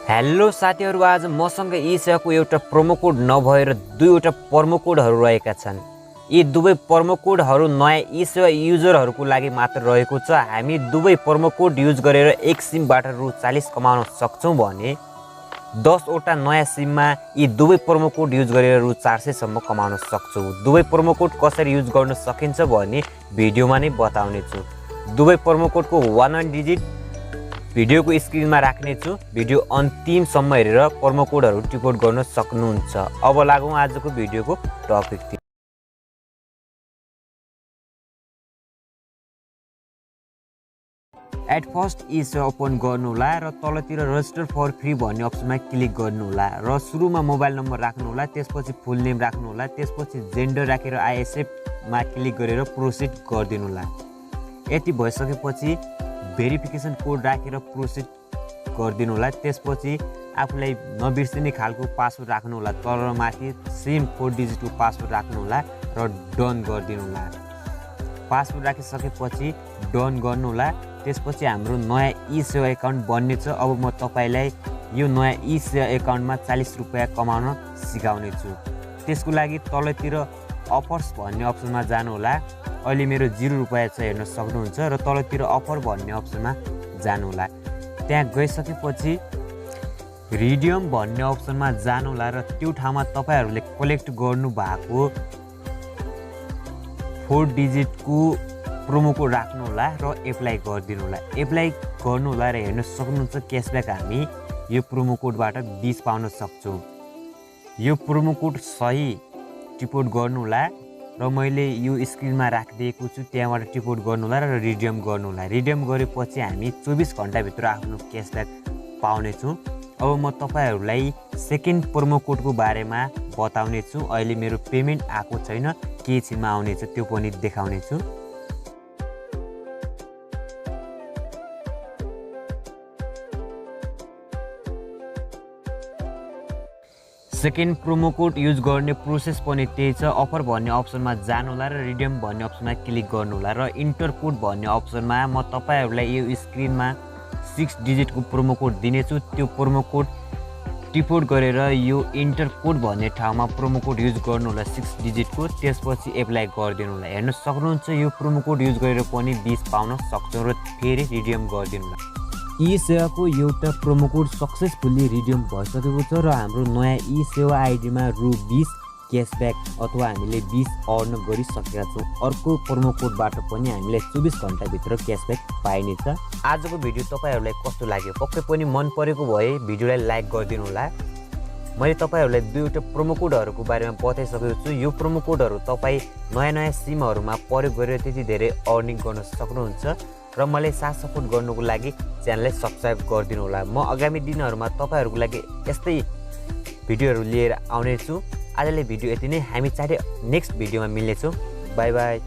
Hello साथीहरु, आज मसँग एसेवाको एउटा प्रोमो कोड नभएर दुईवटा प्रोमो कोडहरु रहेका छन्। यी दुवै प्रोमो कोडहरु नयाँ एसेवा युजरहरुको लागि मात्र रहेको छ। हामी दुवै प्रोमो कोड युज गरेर एक सिमबाट रु 40 कमाउन सक्छौं भने 10 वटा नयाँ सिममा यी दुवै प्रोमो कोड युज गरेर रु 400 सम्म कमाउन सक्छौं। दुवै प्रोमो कोड कसरी युज गर्न सकिन्छ भन्ने भिडियोमा नै बताउने छु। दुवै प्रोमो कोडको 1 डिजिट भिडियोको स्क्रिनमा राख्ने छु। भिडियो अन्तिमसम्म हेरेर प्रोमो कोडहरु टिपोट गर्न सक्नुहुन्छ। अब लागौं आजको भिडियोको टपिकतिर। एट फर्स्ट एसेवा ओपन गर्नु होला र तलतिर रजिस्टर फर फ्री भन्ने अप्सनमा क्लिक गर्नु होला र सुरुमा मोबाइल नम्बर राख्नु होला, त्यसपछि फुल नेम राख्नु होला, त्यसपछि जेन्डर राखेर आई एक्सेप्ट मा क्लिक गरेर प्रोसिड गरिदिनु होला। यति भइसकेपछि भेरिफिकेसन कोड राखेर प्रोसिड गरिदिनु होला। त्यसपछि आफूलाई नबिर्सिने खालको पासवर्ड राख्नु होला, तल माथि सेम 4 डिजिटको पासवर्ड राख्नु होला र डन गरिदिनु होला। पासवर्ड राखिसकेपछि डन गर्नु होला। त्यसपछि हाम्रो नयाँ एसेवा एकाउन्ट बन्ने छ। अब म तपाईलाई यो नयाँ एसेवा एकाउन्टमा 40 रुपैयाँ कमाउन सिकाउने छु। त्यसको लागि तलतिर अफर्स भन्ने अप्सनमा जानु होला। अहिले मेरो 0 रुपैयाँ छ हेर्न सक्नुहुन्छ र तलतिर अफर भन्ने अप्सनमा जानु होला। त्यहाँ गइसकेपछि रिडियम भन्ने अप्सनमा जानु होला र त्यो ठाउँमा तपाईहरुले कलेक्ट गर्नु भएको 4 डिजिटको प्रोमो कोड राख्नु होला र एप्लाई गरिदिनु होला। एप्लाई गर्नु होला र हेर्न सक्नुहुन्छ क्याशब्याक हामी यो प्रोमो कोडबाट 20 पाउन सक्छौं। यो प्रोमो कोड सही टिपोट गर्नु होला र मैले यो स्क्रिनमा राखिदिएको छु, त्यहाँबाट टिपोट गर्नु होला र रिडियम गर्नु होला। रिडियम गरेपछि हामी 24 घण्टाभित्र आफ्नो क्याशब्याक पाउने छौं। अब म तपाईहरुलाई सेकेन्ड प्रोमो कोडको बारेमा बताउने छु। अहिले मेरो पेमेन्ट आएको छैन, के छिमा आउने छ त्यो पनि देखाउने छु। सेकेन्ड प्रोमो कोड युज गर्ने प्रोसेस पनि त्यही छ। अफर भन्ने अप्सनमा जानु होला र रिडियम भन्ने अप्सनमा क्लिक गर्नु होला र इन्टर कोड भन्ने अप्सनमा म तपाईहरुलाई यो स्क्रिनमा 6 डिजिटको प्रोमो कोड दिनेछु। त्यो प्रोमो कोड टिपोट गरेर यो इन्टर कोड भन्ने ठाउँमा प्रोमो कोड युज गर्नु होला 6 डिजिटको। त्यसपछि एप्लाई गरिदिनु होला। हेर्न सक्नुहुन्छ यो प्रोमो कोड युज गरेर पनि 20 पाउन सक्छौं र फेरि रिडियम गरिदिनु होला। एसेवाको एउटा प्रोमो कोड सक्सेसफुली रिडियम भइसकेको छ र हाम्रो नयाँ एसेवा आइडीमा रु 20 क्याशब्याक अथवा हामीले 20 अर्न गरिसकेका छौं। अर्को प्रोमो कोडबाट पनि हामीले 24 घण्टाभित्र क्याशब्याक पाइनेछ। आजको भिडियो तपाईहरुलाई कस्तो लाग्यो? पक्कै पनि मन परेको भए भिडियोलाई लाइक गरिदिनु होला। मैले तपाईहरुलाई दुईवटा प्रोमो कोडहरुको बारेमा बताइसकेको छु। यो प्रोमो कोडहरु तपाई नयाँ सिमहरुमा प्रयोग गरेर त्यति धेरै अर्निङ गर्न सक्नुहुन्छ र मलाई साथ सपोर्ट गर्नुको लागि च्यानललाई सब्स्क्राइब गरिदिनु होला। म आगामी दिनहरुमा तपाईहरुको लागि यस्तै भिडियोहरु लिएर आउने छु। आजले भिडियो यति नै, हामी चाँडै नेक्स्ट भिडियोमा मिल्नेछौं। Bye bye.